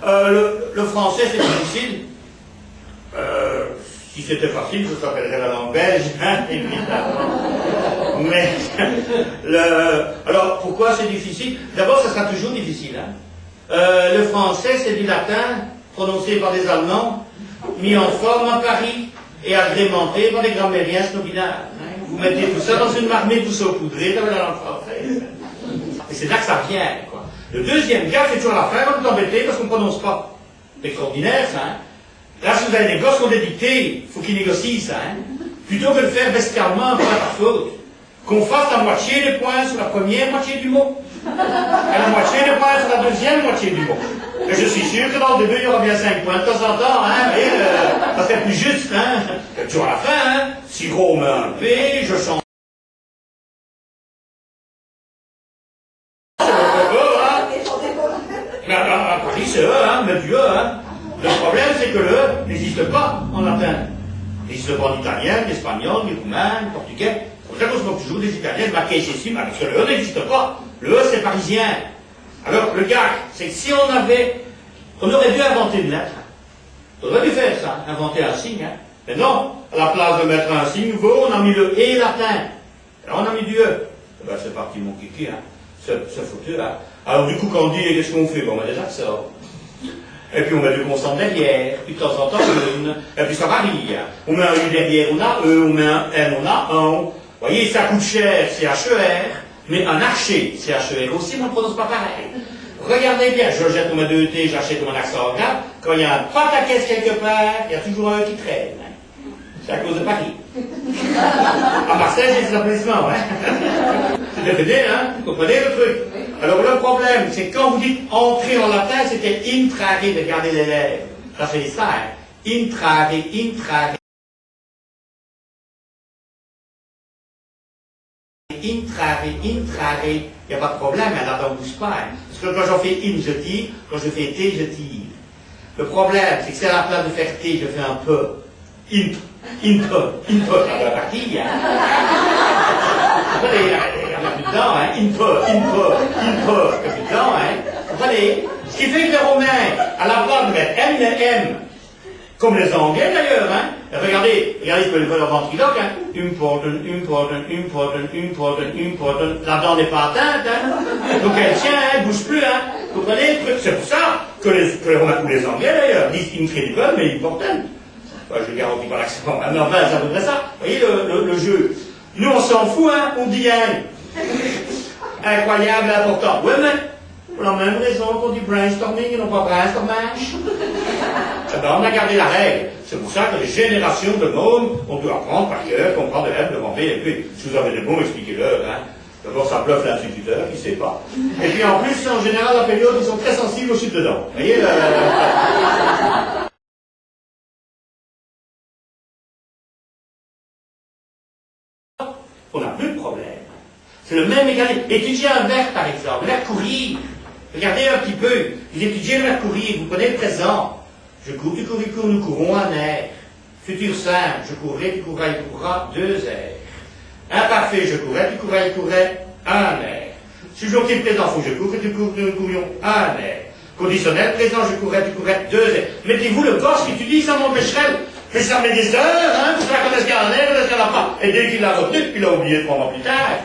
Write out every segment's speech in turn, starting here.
Le français, c'est difficile. Si c'était facile, ça s'appellerait la langue belge, hein, évidemment. Mais, alors, pourquoi c'est difficile? D'abord, ça sera toujours difficile. Hein. Le français, c'est du latin, prononcé par des Allemands, mis en forme à Paris, et agrémenté par des grammairiens snobinards. Hein. Vous mettez tout ça dans une marmite, vous saupoudrez dans la langue française. Et c'est là que ça vient, quoi. Le deuxième cas, c'est toujours la fin, on est embêté parce qu'on ne prononce pas. C'est extraordinaire, ça, hein. Là, si vous avez des gosses qui ont des dictées, il faut qu'ils négocient ça, hein. Plutôt que de faire bestialement un point par faute. Qu'on fasse la moitié des points sur la première moitié du mot, et la moitié des points sur la deuxième moitié du mot. Et je suis sûr que dans le début, il y aura bien 5 points de temps en temps, hein, et ça serait plus juste, hein. Et toujours à la fin, hein. Si gros met un P, je chante. Mais à Paris, c'est E, hein, mais du E, hein. Le problème, c'est que le E n'existe pas en latin. Il n'existe pas en italien, en espagnol, en roumain, en portugais. C'est pour ça qu'on se moque toujours des Italiens, de marquer ici, parce que le E n'existe pas. Le E, c'est parisien. Alors, le gag, c'est que si on aurait dû inventer une lettre. On aurait dû faire ça, inventer un signe, hein. Mais non, à la place de mettre un signe nouveau, on a mis le E latin. Alors, on a mis du E. Eh ben, c'est parti, mon kiki, hein. C'est foutu, hein. Alors, du coup, quand on dit, qu'est-ce qu'on fait? Bon, on met des accents. Et puis on met deux consonnes derrière, puis de temps en temps une, et puis ça varie. Hein. On met un U derrière, on a E, on met un N, on a un. Vous voyez, ça coûte cher, c'est H-E-R, mais un archer, c'est H-E-R aussi, mais on ne prononce pas pareil. Regardez bien, je jette au moins 2 T, j'achète au moins un accent grave. Quand il y a un pataquès quelque part, il y a toujours un qui traîne. Hein. C'est à cause de Paris. À Marseille, j'ai des applaudissements, hein. C'est défini, hein. Vous comprenez le truc? Alors le problème, c'est que quand vous dites entrer en latin, c'était intrare de garder les lèvres. Ça fait ça, hein. Intrare, intrare. Intrare, intrare. Il n'y a pas de problème, hein, là, on ne bouge pas. Hein. Parce que quand j'en fais in, je tire. Quand je fais t, je tire. Le problème, c'est que c'est à la place de faire t, je fais un peu. Inpe, ça va partir, hein. Comprenez, il y en a plus dedans, hein. Inpe, il y a plus dedans, hein. Comprenez? Ce qui fait que les Romains, à la place de mettre M, le M, comme les Anglais d'ailleurs, hein. Regardez ce que le ventriloque, hein. Important. La dent n'est pas atteinte, hein. Donc elle tient, hein, elle bouge plus, hein. Vous comprenez le truc? C'est pour ça que les Romains ou les Anglais d'ailleurs disent incredible, mais important. Je ne garantis pas l'accent, mais enfin, c'est à peu près ça. Vous voyez le jeu. Nous, on s'en fout, hein, on dit incroyable, important. Oui, mais pour la même raison qu'on dit brainstorming et non pas brainstormage. Eh ben, on a gardé la règle. C'est pour ça que les générations de mômes, on doit apprendre par cœur, comprendre le M, le B, et puis, si vous avez des mots, expliquez-leur, hein. D'abord, ça bluffe l'instituteur, qui ne sait pas. Et puis, en plus, en général, la période, ils sont très sensibles aux chutes de dents. Vous voyez, on n'a plus de problème. C'est le même égal. Étudiez un verbe, par exemple, l'air courir. Regardez un petit peu. Vous étudiez le verbe courir, vous prenez le présent. Je cours, tu cours, il court, nous courons un air. Futur simple, je courrai, tu courras, il courra, 2 airs. Imparfait, je courrais, tu courras, il courrait, 1 air. Subjonctif présent, faut que je cours, et tu cours, nous courions, 1 air. Conditionnel présent, je courrais, tu courrais, 2 airs. Mettez-vous le gosse qui étudie, ça m'empêcherait. Mais ça met des heures, hein, pour faire connaître qu'il y a un air, connaître qu'il n'y en a pas. Et dès qu'il l'a retenu, puis il l'a oublié 3 mois plus tard.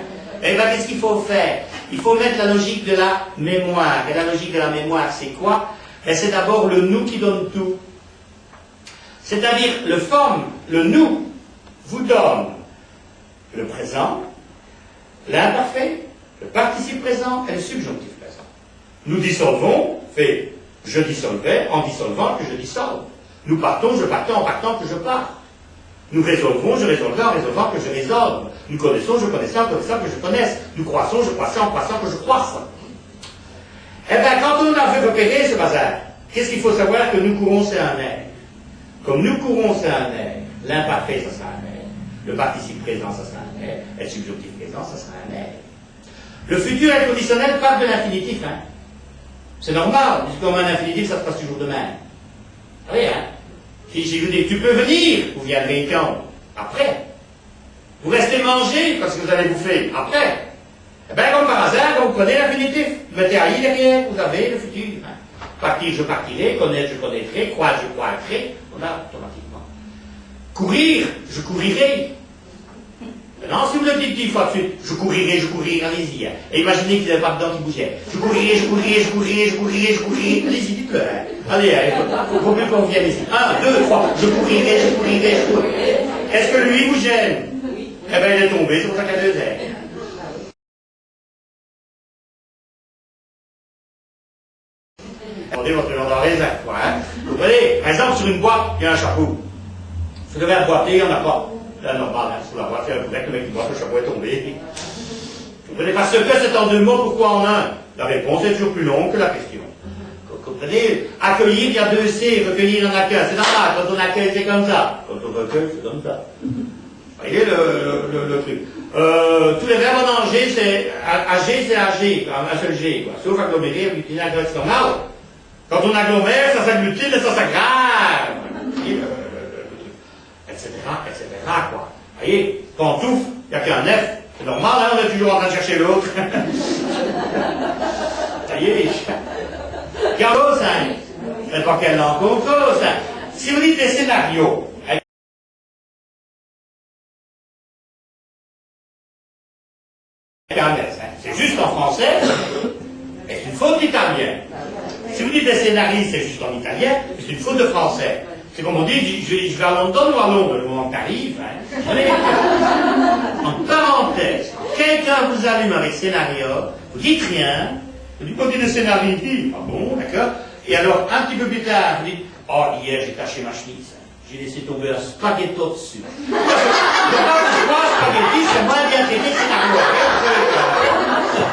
Eh bien, qu'est-ce qu'il faut faire? Il faut mettre la logique de la mémoire. Et la logique de la mémoire, c'est quoi? Et c'est d'abord le nous qui donne tout. C'est-à-dire, le nous vous donne le présent, l'imparfait, le participe présent et le subjonctif présent. Nous dissolvons, fait je dissolvais, en dissolvant que je dissolve. Nous partons, je partais, en partant que je pars. Nous résolvons, je résolvais, en résolvant que je résolve. Nous connaissons, je connaissais, en connaissant que je connaisse. Nous croissons, je croissais, en croissant que je croisse. Eh bien, quand on a fait repérer ce bazar, qu'est-ce qu'il faut savoir? Que nous courons, c'est un air. Comme nous courons, c'est un air. L'imparfait, ça sera un air. Le participe présent, ça sera un air. Et le subjonctif présent, ça sera un air. Le futur inconditionnel part de l'infinitif, hein. C'est normal, puisque comme un infinitif, ça se passe toujours de même. Oui, hein. Si je vous dis, tu peux venir, vous viendrez quand? Après. Vous restez manger parce que vous allez bouffer. Après. Eh bien, comme par hasard, vous prenez l'infinitif. Vous mettez AI derrière, vous avez le futur. Hein. Partir, je partirai. Connaître, je connaîtrai. Croire, je croîtrai. Voilà, automatiquement. Courir, je courirai. Maintenant, si vous le dites 10 fois de suite, je courirai, allez-y. Hein. Et imaginez qu'il n'y avait pas de dents qui bougeaient. Je courirai. Allez-y, dites-le. Hein. Allez, il faut plus qu'on vienne ici. 1, 2, 3. Je courirai. Est-ce que lui vous gêne? Oui. Eh bien, il est tombé, c'est pour ça qu'il y a 2 airs. Attendez votre nom dans les airs, quoi. Hein. Vous voyez, par exemple, sur une boîte, il y a un chapeau. Sur le verre boîté, il n'y en a pas. Là, normal, hein, sous la boîte, il y a un pouvette, le mec qui boit, le chapeau est tombé. Vous comprenez, parce que c'est en 2 mots, pourquoi en un? La réponse est toujours plus longue que la question. Vous comprenez? Accueillir, il y a 2 C, recueillir, il n'y en a qu'un. C'est normal, quand on accueille, c'est comme ça. Quand on recueille, c'est comme ça. Vous voyez le truc. Tous les verbes en G, c'est AG, c'est AG, un seul G, quoi. Sauf agglomérer, agglutiner, agglutiner. Quand on agglomère, ça s'agglutine et ça s'aggrave. Etc., quoi. Vous voyez, pantoufle, il n'y a qu'un F. C'est normal, hein, on est toujours en train de chercher l'autre. Ça y est. Gardos, hein. C'est pas quelle langue qu'on cause, hein. Si vous dites des scénarios, c'est juste en français, mais c'est une faute d'italien. Si vous dites des scénaristes, c'est juste en italien, mais c'est une faute de français. C'est comme on dit, je vais à London ou à Londres, le moment que t'arrives. Hein. En parenthèse, quelqu'un vous allume avec scénario, vous dites rien, vous dites, on dit des scénarios, ah bon, d'accord. Et alors, un petit peu plus tard, vous dites, oh, hier j'ai taché ma chemise. J'ai laissé tomber un spaghetto dessus. Je pense que spaghetti, c'est moins bien traité que scénario.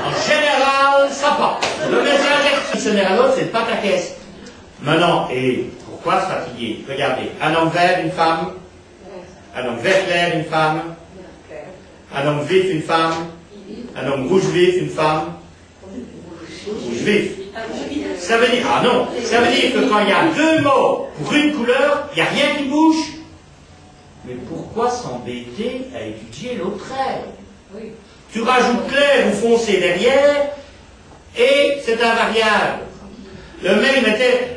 En général, ça passe. Le message est scénario, c'est pas ta caisse. Maintenant, et pourquoi se fatiguer? Regardez, un homme vert, une femme, un homme vert clair, une femme, un homme vif, une femme, un homme rouge vif, une femme, rouge vif. Ça veut dire, ah non, ça veut dire que quand il y a 2 mots pour une couleur, il n'y a rien qui bouge. Mais pourquoi s'embêter à étudier l'autre trait? Tu rajoutes clair ou foncé derrière, et c'est invariable. Le mec,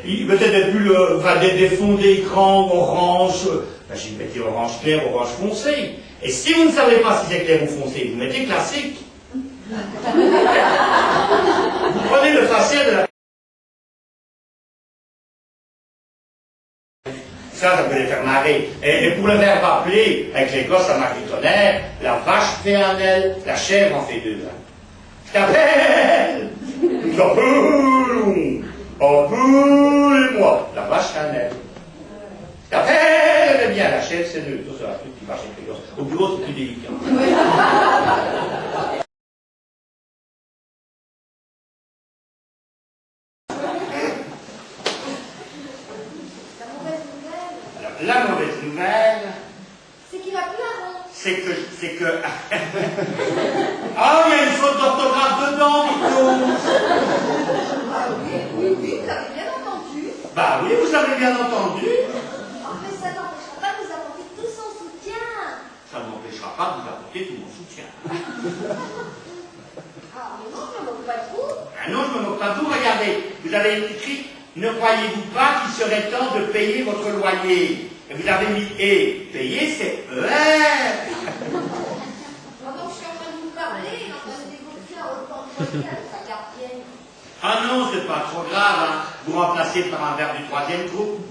il mettait des bulles, des fonds d'écran orange. Ben, j'ai mis orange clair, orange foncé. Et si vous ne savez pas si c'est clair ou foncé, vous mettez classique. Vous prenez le facial de la... Ça peut les faire marrer. Et pour le verbe appeler, avec les gosses à marque-tonnerre, la vache fait un L, la chèvre en fait 2. Je t'appelle! Je t'appelle! Appelez-moi! La vache c'est un L. Je t'appelle! Bien, la chèvre c'est 2. Tout ça, tout qui marche avec les gosses. Au bureau, c'est plus délicat. La mauvaise nouvelle, c'est qu'il a plus un rond. c'est que... Ah, il y a une faute d'orthographe dedans, Victor. Oui, vous avez bien entendu. Bah oui, vous avez bien entendu. Oh, mais ça n'empêchera pas de vous apporter tout son soutien. Ça ne m'empêchera pas de vous apporter tout mon soutien. Ah, mais non, je ne me moque pas de vous. Ah non, je ne me moque pas de vous. Regardez, vous avez écrit, ne croyez-vous pas qu'il serait temps de payer votre loyer? Et vous avez mis et. Payer, c'est ER. Pendant que je suis en train de vous parler, en train de négocier un repas de sa gardienne. Ah non, c'est pas trop grave, hein. Vous remplacez par un verbe du 3e groupe.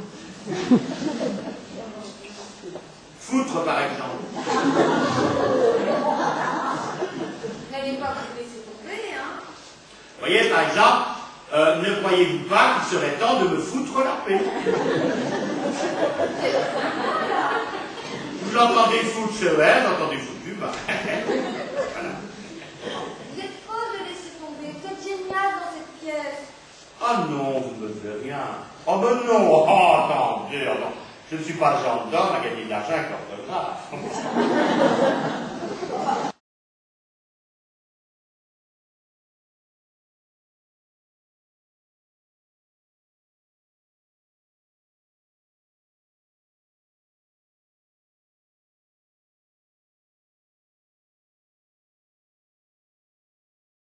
Foutre, par exemple. Vous n'allez pas vous laisser tomber, hein. Vous voyez, par exemple, ne croyez-vous pas qu'il serait temps de me foutre la paix? Vous entendez foutre, c'est vrai, vous entendez foutu, bah. Voilà. Vous êtes faux de laisser tomber. Vous êtes génial dans cette pièce. Ah non, vous ne me faites rien. Oh ben non, oh, attendez, alors, je ne suis pas le genre d'homme à gagner de l'argent avec l'orthographe.